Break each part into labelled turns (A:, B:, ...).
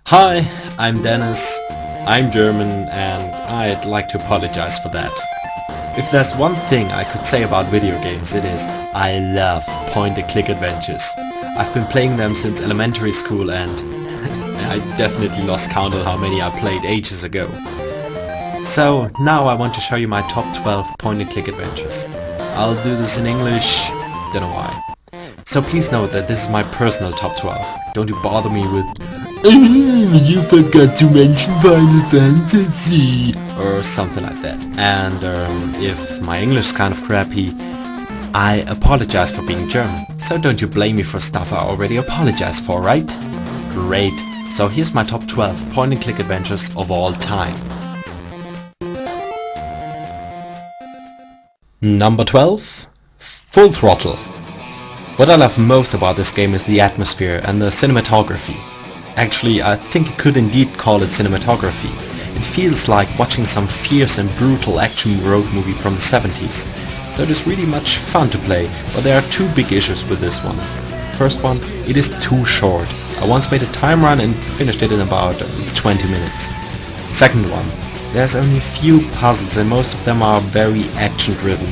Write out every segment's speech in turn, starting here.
A: Hi, I'm Dennis, I'm German, and I'd like to apologize for that. If there's one thing I could say about video games, it is I love point-and-click adventures. I've been playing them since elementary school and I definitely lost count on how many I played ages ago. So now I want to show you my top 12 point-and-click adventures. I'll do this in English, don't know why. So please note that this is my personal top 12. Don't you bother me with you forgot to mention Final Fantasy or something like that. And if my English is kind of crappy, I apologize for being German. So don't you blame me for stuff I already apologized for, right? Great. So here's my top 12 point-and-click adventures of all time. Number 12. Full Throttle. What I love most about this game is the atmosphere and the cinematography. Actually, I think you could indeed call it cinematography. It feels like watching some fierce and brutal action road movie from the 70s. So it is really much fun to play, but there are two big issues with this one. First one, it is too short. I once made a time run and finished it in about 20 minutes. Second one, there's only a few puzzles and most of them are very action driven.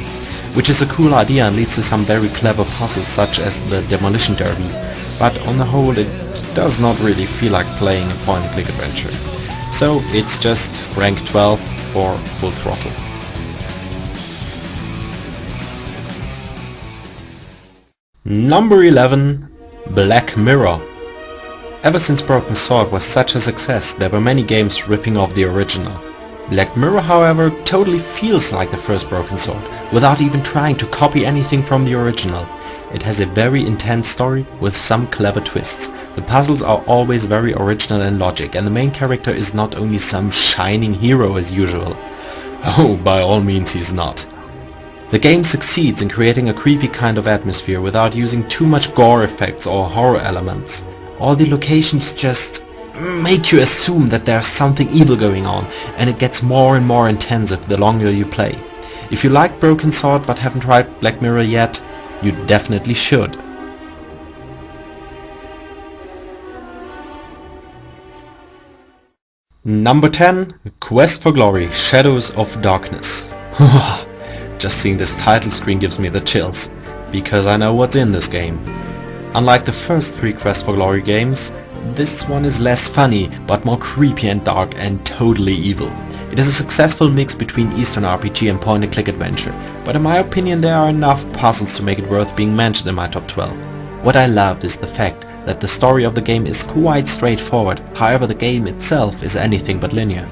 A: Which is a cool idea and leads to some very clever puzzles such as the Demolition Derby. But on the whole it does not really feel like playing a point-and-click adventure. So it's just rank 12 for Full Throttle. Number 11. Black Mirror. Ever since Broken Sword was such a success, there were many games ripping off the original. Black Mirror, however, totally feels like the first Broken Sword, without even trying to copy anything from the original. It has a very intense story with some clever twists. The puzzles are always very original and logic, and the main character is not only some shining hero as usual. Oh, by all means he's not. The game succeeds in creating a creepy kind of atmosphere without using too much gore effects or horror elements. All the locations just make you assume that there's something evil going on, and it gets more and more intensive the longer you play. If you like Broken Sword but haven't tried Black Mirror yet, you definitely should. Number 10. Quest for Glory, Shadows of Darkness. Just seeing this title screen gives me the chills, because I know what's in this game. Unlike the first three Quest for Glory games, this one is less funny, but more creepy and dark and totally evil. It is a successful mix between Eastern RPG and point-and-click adventure, but in my opinion there are enough puzzles to make it worth being mentioned in my top 12. What I love is the fact that the story of the game is quite straightforward, however the game itself is anything but linear.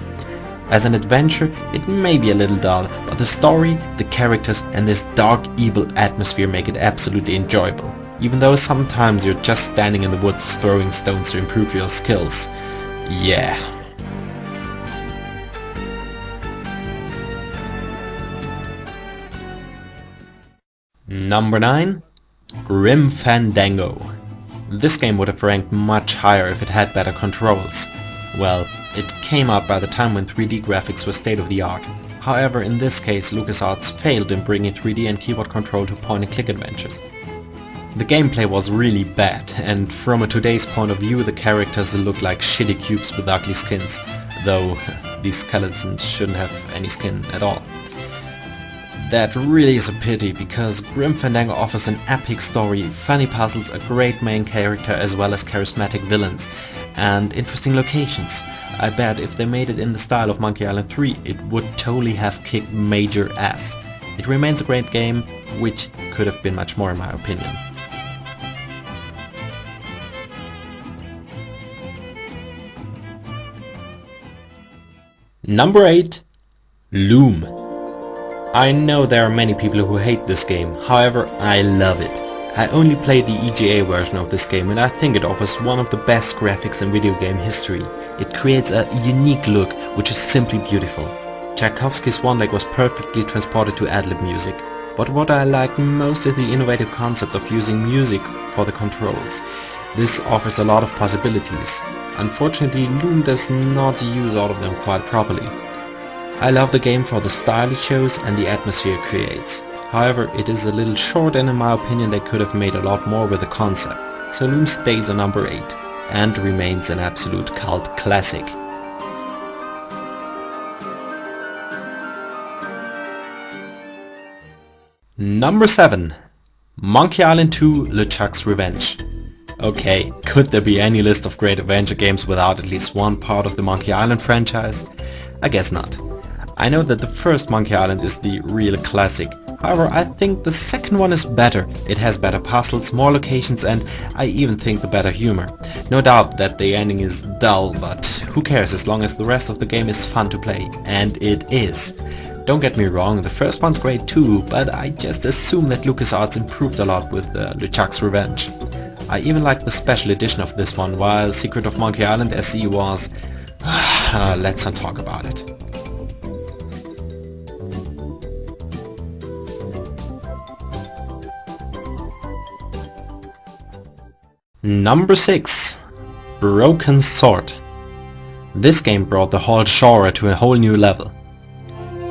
A: As an adventure, it may be a little dull, but the story, the characters and this dark evil atmosphere make it absolutely enjoyable. Even though sometimes you're just standing in the woods throwing stones to improve your skills. Yeah. Number 9. Grim Fandango. This game would have ranked much higher if it had better controls. Well, it came out by the time when 3D graphics were state of the art. However, in this case LucasArts failed in bringing 3D and keyboard control to point-and-click adventures. The gameplay was really bad, and from a today's point of view the characters look like shitty cubes with ugly skins, though these skeletons shouldn't have any skin at all. That really is a pity, because Grim Fandango offers an epic story, funny puzzles, a great main character as well as charismatic villains, and interesting locations. I bet if they made it in the style of Monkey Island 3 it would totally have kicked major ass. It remains a great game, which could have been much more in my opinion. Number 8. Loom. I know there are many people who hate this game, however I love it. I only played the EGA version of this game and I think it offers one of the best graphics in video game history. It creates a unique look which is simply beautiful. Tchaikovsky's One Leg was perfectly transported to ad-lib music. But what I like most is the innovative concept of using music for the controls. This offers a lot of possibilities. Unfortunately, Loom does not use all of them quite properly. I love the game for the style it shows and the atmosphere it creates. However, it is a little short and in my opinion they could have made a lot more with the concept. So Loom stays on number 8. and remains an absolute cult classic. Number 7. Monkey Island 2: LeChuck's Revenge. Okay, could there be any list of great adventure games without at least one part of the Monkey Island franchise? I guess not. I know that the first Monkey Island is the real classic. However, I think the second one is better. It has better puzzles, more locations, and I even think the better humor. No doubt that the ending is dull, but who cares as long as the rest of the game is fun to play. And it is. Don't get me wrong, the first one's great too, but I just assume that LucasArts improved a lot with LeChuck's Revenge. I even like the special edition of this one, while Secret of Monkey Island SE was... let's not talk about it. Number 6. Broken Sword. This game brought the whole genre to a whole new level.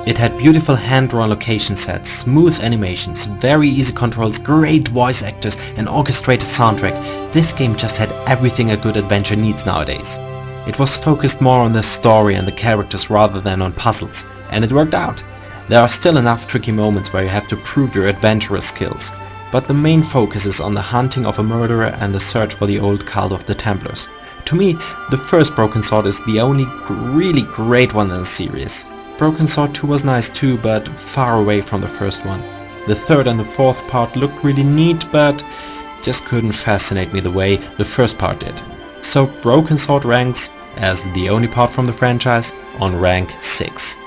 A: It had beautiful hand-drawn location sets, smooth animations, very easy controls, great voice actors and orchestrated soundtrack. This game just had everything a good adventure needs nowadays. It was focused more on the story and the characters rather than on puzzles, and it worked out. There are still enough tricky moments where you have to prove your adventurous skills, but the main focus is on the hunting of a murderer and the search for the old cult of the Templars. To me, the first Broken Sword is the only really great one in the series. Broken Sword 2 was nice too, but far away from the first one. The third and the fourth part looked really neat, but just couldn't fascinate me the way the first part did. So Broken Sword ranks, as the only part from the franchise, on rank 6.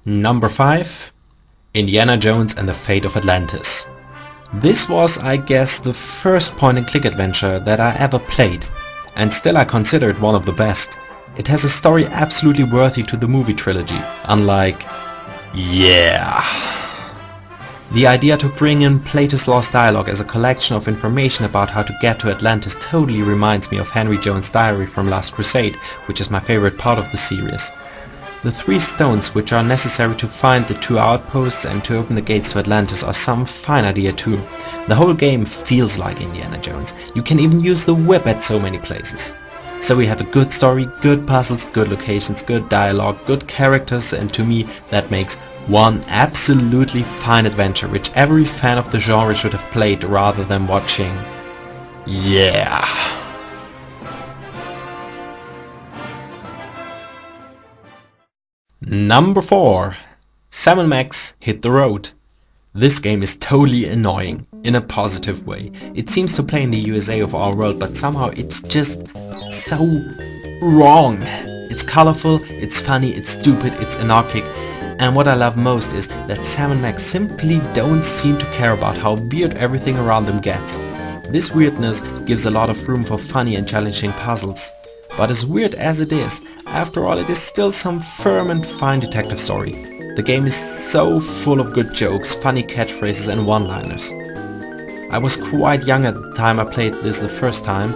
A: Number 5. Indiana Jones and the Fate of Atlantis. This was, I guess, the first point-and-click adventure that I ever played, and still I consider it one of the best. It has a story absolutely worthy to the movie trilogy, unlike... yeah. The idea to bring in Plato's Lost Dialogue as a collection of information about how to get to Atlantis totally reminds me of Henry Jones' diary from Last Crusade, which is my favorite part of the series. The 3 stones which are necessary to find the 2 outposts and to open the gates to Atlantis are some fine idea too. The whole game feels like Indiana Jones. You can even use the whip at so many places. So we have a good story, good puzzles, good locations, good dialogue, good characters, and to me that makes one absolutely fine adventure which every fan of the genre should have played rather than watching. Yeah. Number 4. Sam & Max Hit the Road. This game is totally annoying, in a positive way. It seems to play in the USA of our world, but somehow it's just so wrong. It's colorful, it's funny, it's stupid, it's anarchic, and what I love most is that Sam & Max simply don't seem to care about how weird everything around them gets. This weirdness gives a lot of room for funny and challenging puzzles. But as weird as it is, after all it is still some firm and fine detective story. The game is so full of good jokes, funny catchphrases and one-liners. I was quite young at the time I played this the first time.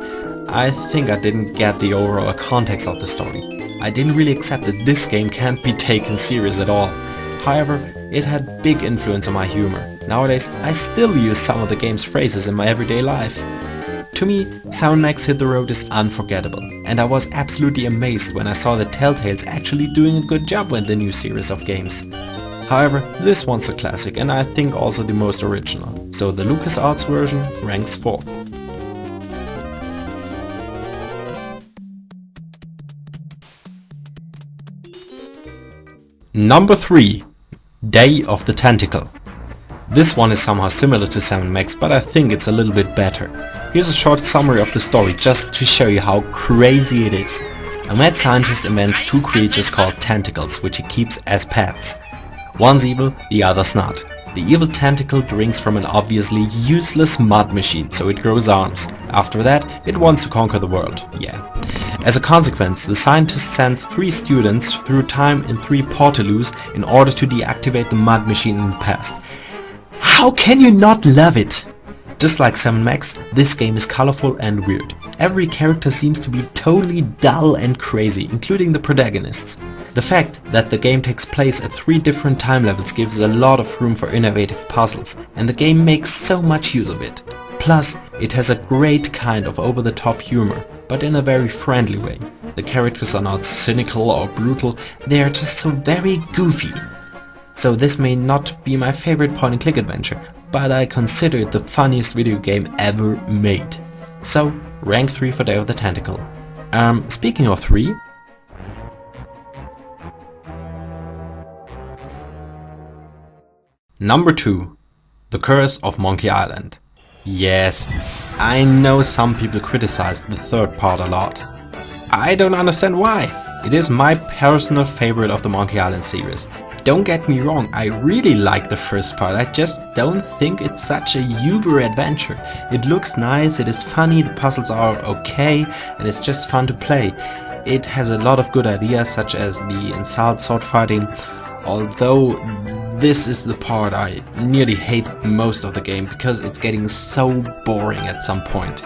A: I think I didn't get the overall context of the story. I didn't really accept that this game can't be taken serious at all. However, it had big influence on my humor. Nowadays, I still use some of the game's phrases in my everyday life. To me, Sam & Max Hit the Road is unforgettable, and I was absolutely amazed when I saw that Telltale's actually doing a good job with the new series of games. However, this one's a classic and I think also the most original, so the LucasArts version ranks 4th. Number 3. Day of the Tentacle. This one is somehow similar to Sam & Max, but I think it's a little bit better. Here's a short summary of the story just to show you how crazy it is. A mad scientist invents 2 creatures called tentacles, which he keeps as pets. One's evil, the other's not. The evil tentacle drinks from an obviously useless mud machine, so it grows arms. After that, it wants to conquer the world, yeah. As a consequence, the scientist sends 3 students through time in 3 portaloos in order to deactivate the mud machine in the past. How can you not love it? Just like Sam & Max, this game is colorful and weird. Every character seems to be totally dull and crazy, including the protagonists. The fact that the game takes place at 3 different time levels gives a lot of room for innovative puzzles, and the game makes so much use of it. Plus, it has a great kind of over-the-top humor, but in a very friendly way. The characters are not cynical or brutal, they are just so very goofy. So this may not be my favorite point-and-click adventure, but I consider it the funniest video game ever made. So, rank 3 for Day of the Tentacle. Speaking of 3... Number 2. The Curse of Monkey Island. Yes, I know some people criticize the third part a lot. I don't understand why. It is my personal favorite of the Monkey Island series. Don't get me wrong, I really like the first part, I just don't think it's such a uber adventure. It looks nice, it is funny, the puzzles are okay, and it's just fun to play. It has a lot of good ideas, such as the insult sword fighting, although this is the part I nearly hate most of the game, because it's getting so boring at some point.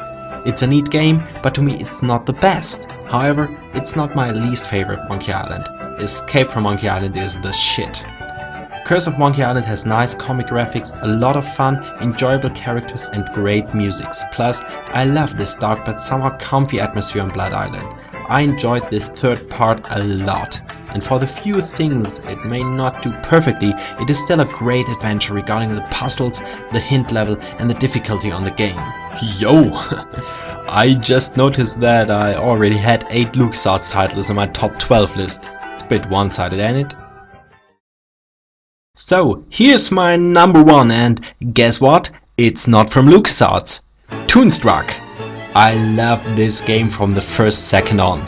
A: It's a neat game, but to me it's not the best. However, it's not my least favorite Monkey Island. Escape from Monkey Island is the shit. Curse of Monkey Island has nice comic graphics, a lot of fun, enjoyable characters and great musics. Plus, I love this dark but somewhat comfy atmosphere on Blood Island. I enjoyed this third part a lot. And for the few things it may not do perfectly, it is still a great adventure regarding the puzzles, the hint level and the difficulty on the game. Yo! I just noticed that I already had 8 LucasArts titles in my top 12 list. It's a bit one-sided, ain't it? So, here's my number 1, and guess what? It's not from LucasArts. Toonstruck! I love this game from the first second on.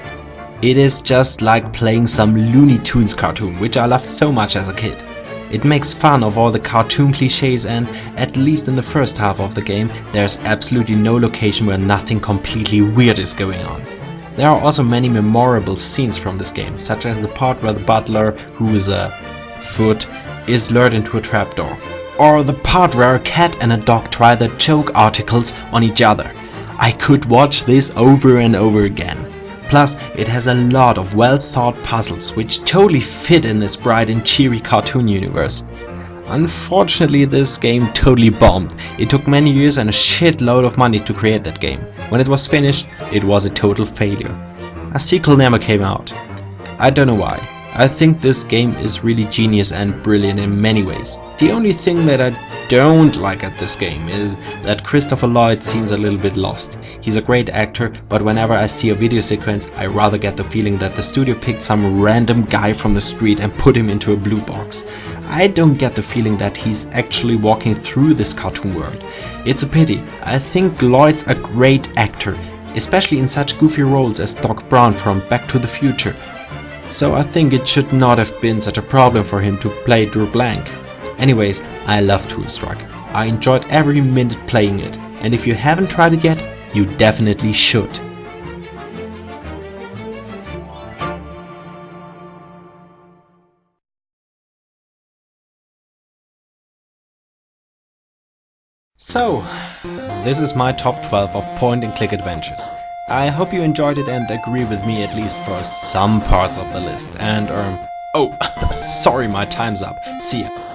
A: It is just like playing some Looney Tunes cartoon, which I loved so much as a kid. It makes fun of all the cartoon cliches, and at least in the first half of the game there's absolutely no location where nothing completely weird is going on. There are also many memorable scenes from this game, such as the part where the butler, who is a foot, is lured into a trapdoor. Or the part where a cat and a dog try their joke articles on each other. I could watch this over and over again. Plus, it has a lot of well-thought puzzles which totally fit in this bright and cheery cartoon universe. Unfortunately, this game totally bombed. It took many years and a shitload of money to create that game. When it was finished, it was a total failure. A sequel never came out. I don't know why. I think this game is really genius and brilliant in many ways. The only thing that I don't like at this game is that Christopher Lloyd seems a little bit lost. He's a great actor, but whenever I see a video sequence, I rather get the feeling that the studio picked some random guy from the street and put him into a blue box. I don't get the feeling that he's actually walking through this cartoon world. It's a pity. I think Lloyd's a great actor, especially in such goofy roles as Doc Brown from Back to the Future. So I think it should not have been such a problem for him to play Drew Blank. Anyways, I love Toonstruck. I enjoyed every minute playing it, and if you haven't tried it yet, you definitely should. So, this is my top 12 of point-and-click adventures. I hope you enjoyed it and agree with me at least for some parts of the list. And oh, sorry, my time's up. See ya.